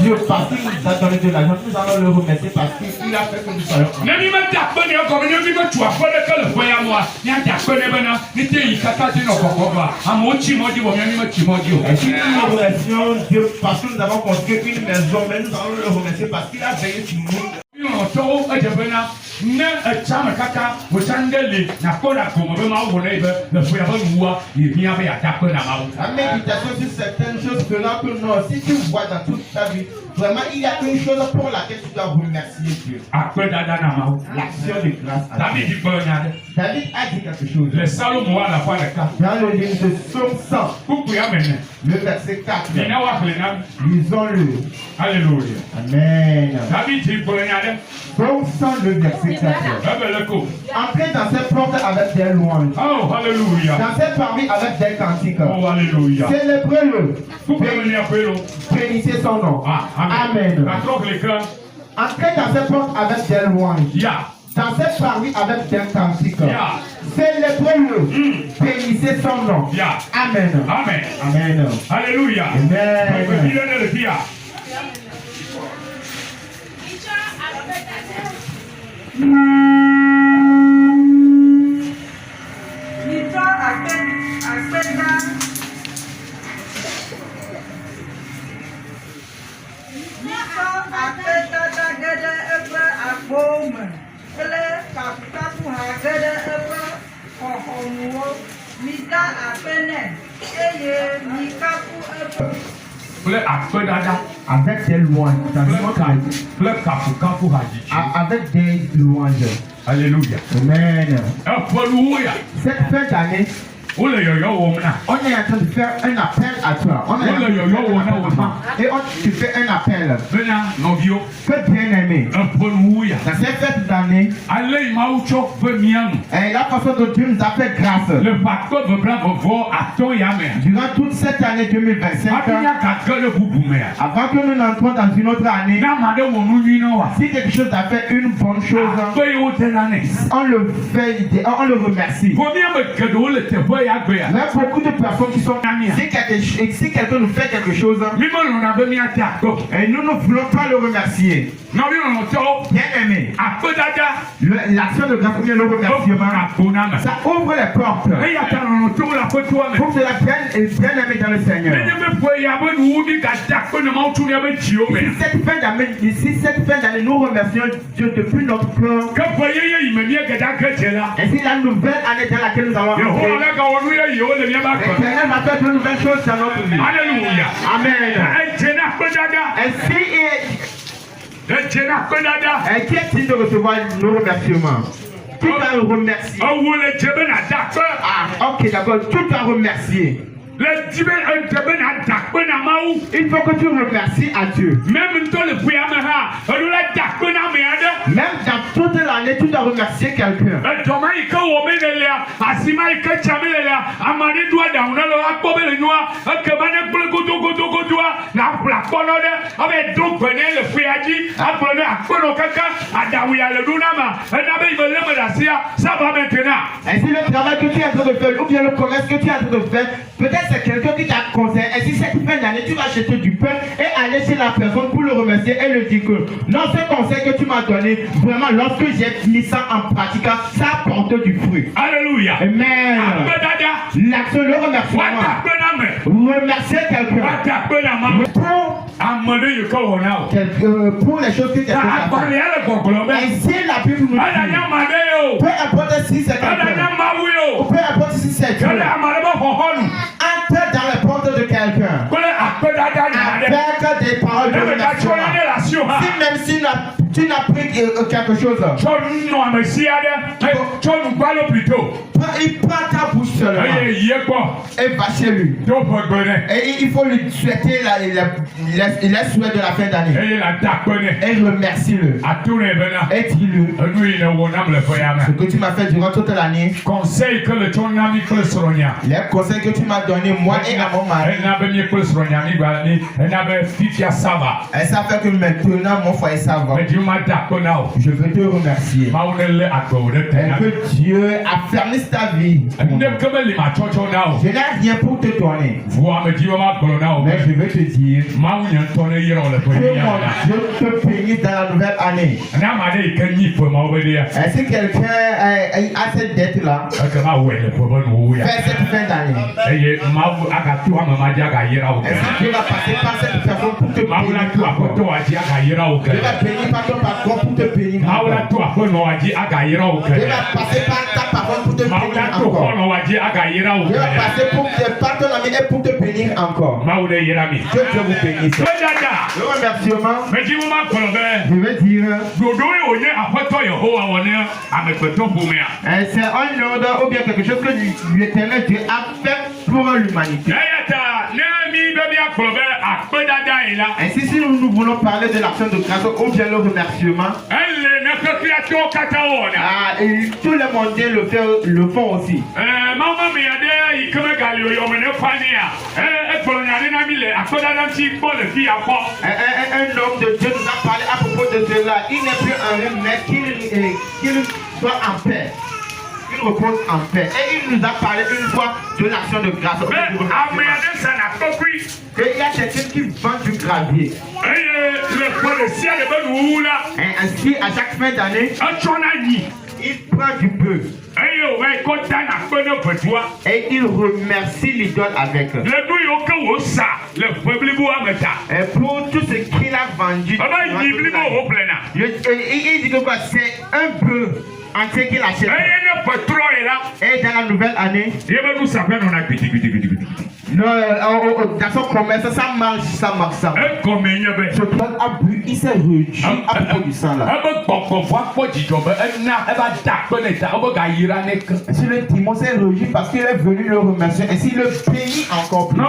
Dieu, parce qu'il nous a donné de l'argent, nous allons le remercier parce qu'il a fait que nous soyons. Et si nous le remercions Dieu parce que nous avons construit une maison, mais nous allons le remercier parce qu'il a veillé sur nous. La méditation sur certaines choses fera que non, si tu vois dans toute ta vie, vraiment il y a une chose pour laquelle tu dois remercier Dieu. L'action de grâce à Dieu. David a dit quelque chose. Dans le livre de Psaume 100, le verset 4. Lisons-le. Alléluia. Amen. Psaume 100, le verset 4. Entrez dans ses portes avec des louanges. Oh, alléluia. Dans ses parvis avec des cantiques. Oh, alléluia. Célébrez-le. Bénissez son nom. Amen. Entrez dans ses portes avec des louanges. Dans ses parvis avec des cantiques. Célébrez-le. Bénissez son nom. Amen. Amen. Amen. Alléluia. Amen. Avec des louanges, avec des louanges. Alléluia. Amen. Cette fin d'année, on est en train de faire un appel à toi. Et tu fais un appel. Que bien aimé. Dans cette fête d'année, et la façon dont Dieu nous a fait grâce. Durant toute cette année 2025, avant que nous n'entrons dans une autre année, si quelque chose a fait une bonne chose, on le fait, on le remercie. Il y a beaucoup de personnes qui sont si quelqu'un nous fait quelque chose et nous ne voulons pas le remercier. Bien aimé, l'action de grâce vient le remerciement. Ça ouvre les portes pour cela bien aimé dans le Seigneur. Ici cette fin d'année, nous remercions Dieu depuis notre cœur. Et si la nouvelle année dans laquelle nous allons entrer, l'Éternel va faire de nouvelles choses dans notre vie. Alléluia. Amen. Et qui est digne de recevoir nos remerciements? Qui t'a remercié? Ok, d'accord. Qui t'a remercié? Il faut que tu remercies à Dieu. Même dans toute l'année, tu dois remercier quelqu'un. Et si le travail que tu es en train de faire, ou bien le commerce que tu es en train de faire, peut-être c'est quelqu'un qui t'a conseillé. Et si cette fin d'année, tu vas acheter du pain et aller chez la personne pour le remercier et lui dire que non, ce conseil que tu m'as donné, vraiment, lorsque j'ai mis ça en pratiquant, ça apporte du fruit. Alléluia. Amen. L'action, le remerciement. Remercier quelqu'un. Pour les choses que tu as fait. Et si la Bible nous dit, peu importe si c'est quelqu'un, peu importe si c'est Dieu, entre dans les portes de quelqu'un avec des paroles de remerciement. Si même si tu n'as pris quelque chose, il prend ta bouche seulement et va chez lui. Et il faut lui souhaiter les souhaits de la fin d'année. Et remercie-le. Et dis-le ce que tu m'as fait durant toute l'année. Les conseils que tu m'as donnés, moi et à mon mari. Et ça fait que maintenant maintenant mon foyer ça va. Je veux te remercier. Que Dieu a fermé ta vie. Je n'ai rien pour te donner. Mais je vais te dire que mon Dieu te bénit dans la nouvelle année. Est-ce que quelqu'un a cette dette là? Fais cette fin d'année. Est-ce que tu vas passer par cette personne pour te bénir? Tu vas bénir par ton patron pour te bénir. Tu vas passer par ta parole pour te bénir encore. Tu vas passer par ton ami et pour te bénir encore. Que Dieu vous bénisse. Le remerciement, je veux dire, c'est un ordre ou bien quelque chose que l'Éternel Dieu a fait pour l'humanité. Ainsi, si nous voulons parler de l'action de grâce ou bien le remerciement, et tous les mondiens le font aussi. Un homme de Dieu nous a parlé à propos de cela. Il n'est plus un rêve, mais qu'il soit en paix. Il repose en paix. Et il nous a parlé une fois de l'action de grâce. Et il y a quelqu'un qui vend du gravier. Et ainsi, à chaque fin d'année, il prend du bœuf. Et il remercie l'idole avec. Et pour tout ce qu'il a vendu. Il dit que quoi? C'est un bœuf entier qu'il achète. Et dans la nouvelle année, non, dans son commerce, ça marche. Ce homme a bu, il s'est réduit à propos du sang là. Si le démon s'est réduit parce qu'il est venu le remercier, et s'il le bénit encore plus.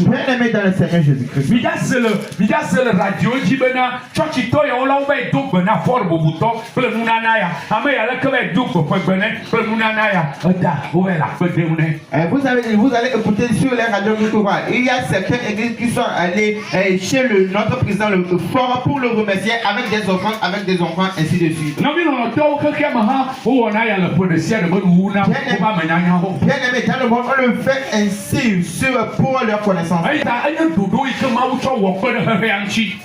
Bien aimé dans le Seigneur Jésus-Christ. Vous allez écouter sur les radios Moutoura. Il y a certaines églises qui sont allées chez notre président le fort pour le remercier avec des offrandes, avec des enfants, ainsi de suite. Bien aimé, dans le monde, on le fait ainsi pour leur connaissance.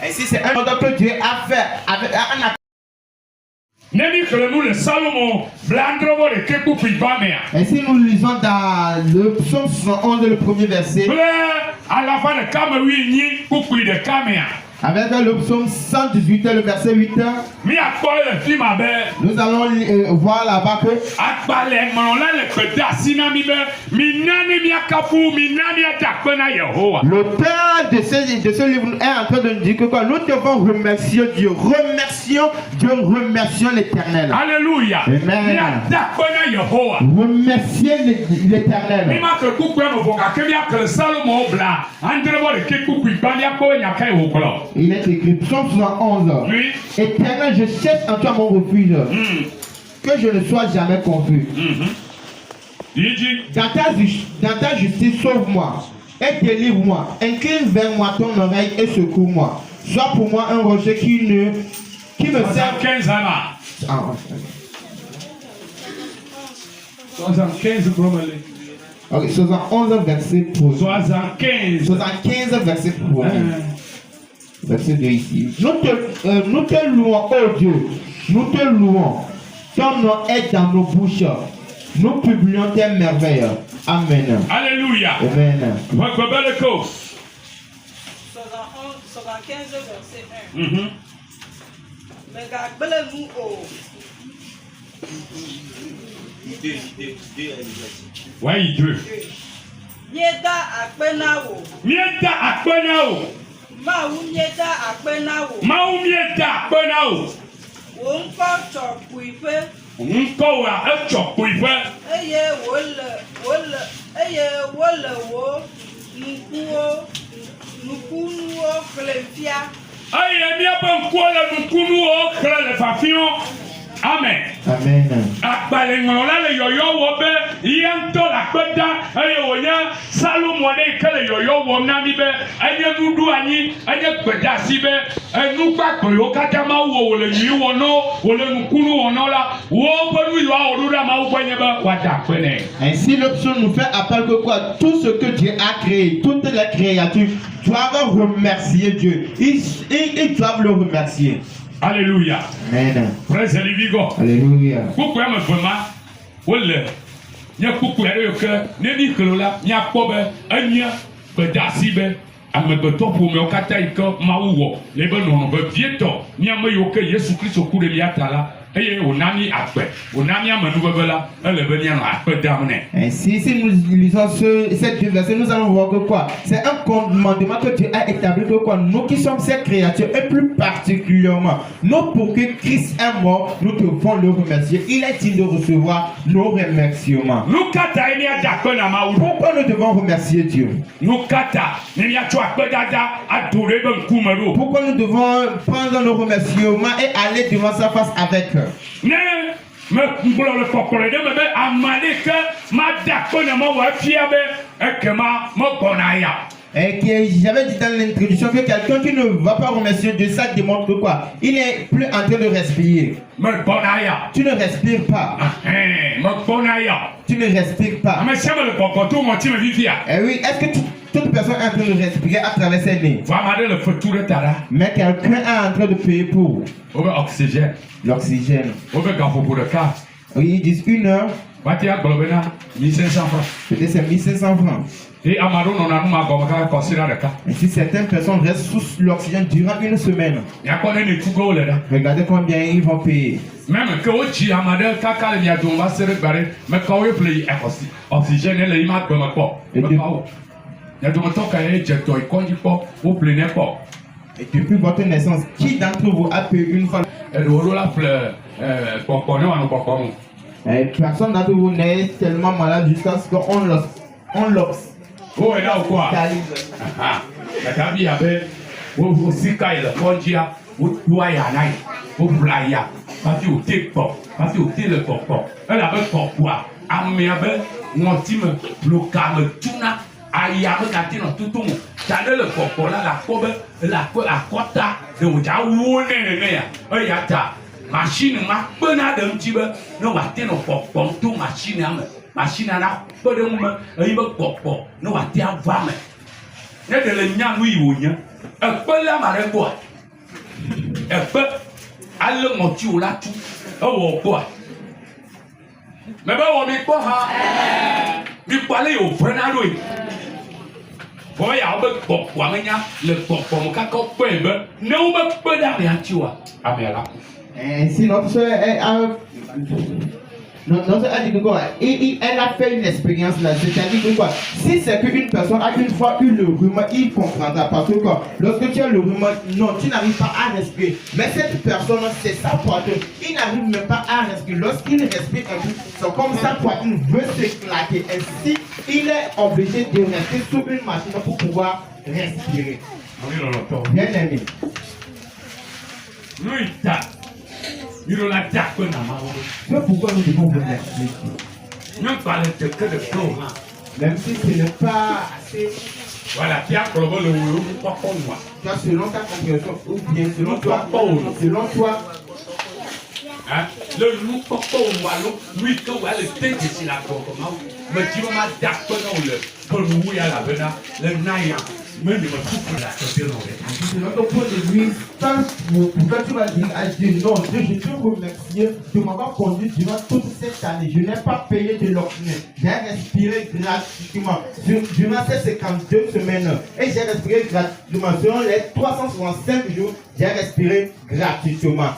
Ainsi, c'est un ordre que Dieu a fait avec un et si nous lisons dans le psaume 111, le premier verset, avec le psaume 118, le verset 8, nous allons voir là-bas que l'auteur de ce livre est en train de nous dire que quoi? Nous devons remercier Dieu. Remercions Dieu, remercions l'Éternel. Alléluia. Amen. Remerciez l'Éternel. Il est écrit, psaume 71. Oui. Éternel, je cherche en toi mon refuge. Que je ne sois jamais confus. Dans ta justice, sauve-moi et délivre-moi. Incline vers moi ton oreille et secours-moi. Sois pour moi un rocher qui me sert. 75 ans. 75 Ok, 71 verset pour 75 verset pour verset 2 ici. Nous te louons, oh Dieu. Nous te louons. Ton nom est dans nos bouches. Nous publions tes merveilles. Amen. Alléluia. Amen. 75 verset 1. Mais gardez-nous au. Oui, Dieu. Mieda akpenawo. Mieda akpenawo. Mawu mieda akpenawo. Mawu mieda akpenawo. Wo ŋkɔ tsɔ kuiƒe. Ŋkɔ wa etsɔ kuiƒe. Eye wole wo nukunuwo xlẽ fia. Eye míaƒe ŋkuwo le nukunuwo xlẽ le fafiɔ. Amen. Amen. Agbalẽŋlɔla le yɔyɔ wɔ be ya ŋutɔ le akpe da eye wònye Salomo ɖe ke le yɔyɔ wɔm na mi be enye nuɖu anyi enye gbedeasi be enugbagbɔ yiwo katã Mawu wɔ wòle nyui wɔ nɔ wòle nukunu wɔ nɔ la woƒe nu yiwo awɔ ɖo ɖe Mawu gbɔ nye be woada akpe nɛ. Ainsi l'option nous fait appel que quoi, tout ce que Dieu a créé, toutes les créatures doivent remercier Dieu. Ils doivent le remercier. Alléluia. Amen. Praise the living God. Alléluia. Kuku ya me vema wole nye kuku ya ɖe ke ne mi klo la miakpɔ be enye gbedeasi be amegbetɔ ƒomewo katã yi ke Mawu wɔ le be nɔnɔ vevietɔ miame yiwo ke Yesu Kristo ku ɖe mia ta la eye wòna mi agbe wòna mi ame nuveve la ele be mianɔ akpe dam nɛ. Ainsi, si nous lisons cette verset, nous allons voir que quoi, c'est un commandement que Dieu a établi que quoi, nous qui sommes ces créatures et plus particulièrement, nous pour que Christ est mort, nous devons le remercier. Il est digne de recevoir nos remerciements. Nous kata emi adakpe na Mawu. Pourquoi nous devons remercier Dieu? Nous kata ne miatsɔ akpe dada ado ɖe be ŋkume ɖo. Pourquoi nous devons prendre nos remerciements et aller devant sa face avec eux? Ne me ngblɔ le kɔkɔle ɖe me be ame ɖeke mada akpe ne Mawu efia be ekema megbɔna ya. Et j'avais dit dans l'introduction que quelqu'un qui ne va pas remercier Dieu, ça démontre quoi? Il est plus en train de respirer. Megbɔna ya. Tu ne respires pas. Megbɔna ya. Tu ne respires pas. Ame sia me le kɔkɔto mɔti me vivia. Et oui, est-ce que toute personne est en train de respirer à travers ses nez? Ame aɖe le fetu ɖe ta ɖa. Mais quelqu'un est en train de payer pour Wobe oxygène. l'oxygène. Wobe gaƒoƒo ɖeka. Oui, ils disent 1 heure, Wate agblɔ bena 1500 francs. peut-être c'est 1500 francs. Et ame aɖewo nɔna nu ma gɔme kaka kɔsi ɖa ɖeka. Et si certaines personnes restent sous l'oxygène durant 1 semaine, Miakpɔ ne ne tugowo le ɖa. regardez combien ils vont payer. Même que wodzi ame aɖe kaka le mia dome va se ɖe gba ɖe mekawoe ƒle yi ekɔsi oxygène le yi ma gbeme kpɔ. Mekawo. Mia dometɔ ka ye dze dɔ yi kɔdzi kpɔ woƒle nɛ kpɔ. Et depuis votre naissance, qui d'entre vous a payé une fois? Eɖewo ɖo la ƒle kpɔkpɔ ne wòanɔ kpɔkpɔ mo. Personne d'entre vous n'est tellement malade jusqu'à ce qu'on l'obs. Wo ena wokɔa. Ɖeka bi abe wo sika yi le kɔdzia woɖo aya na yi woƒle aya hafi wòte kpɔ hafi wòte le kpɔkpɔ elabe kpɔkpɔa amea be ŋɔtime bloka me tuna aya be gati nɔ tutu mo ta ɖe le kpɔkpɔ la le akpɔ be le akɔta de wòdza wo nɛ nene ya eya ta machine ma kpena ɖe ŋuti be ne wòate nɔ kpɔkpɔm to machine me machine na kpe ɖe ŋu me eyi be kpɔkpɔ ne wòate ava me ne ɖe le nya nu yi wònye ekpe le ama ɖe gbɔa ekpe ale ŋɔtiwo la tu ewɔ gbɔa mɛ be wɔ mi kpɔ ha mi kpɔ ale yi wòʋẽna ɖo yi vɔ ya wo be kpɔkpɔa me nya le kpɔkpɔ me kaka kpɔe be ne wo be kpe ɖe amea ŋuti oa amea la ku. Si notre soeur a dit que quoi, elle a fait une expérience là, c'est-à-dire que quoi, si c'est qu'une personne a une fois eu le rhume, il comprendra parce que quoi, lorsque tu as le rhume, non, tu n'arrives pas à respirer. Mais cette personne, c'est sa poitrine, il n'arrive même pas à respirer. Lorsqu'il respire un peu, c'est comme sa poitrine veut s'éclater. Ainsi, il est obligé de rester sous une machine pour pouvoir respirer. Bien aimé. C'est pourquoi nous devons remercier Dieu. Même si ce n'est pas assez. Voilà, tu as selon ta compréhension ou bien selon toi. Le loup papa ou malo, lui que vous allez tenter si la comment, mais tu vas d'accord pour nous à la vena, le naïa, même il va tout la sauter dans les. C'est notre point de vue, pourquoi tu vas dire à Dieu, non, Dieu, je te remercie de m'avoir conduit durant toute cette année. Je n'ai pas payé de l'oxygène. J'ai respiré gratuitement durant ces 52 semaines. Et j'ai respiré gratuitement. Selon les 365 jours, j'ai respiré gratuitement.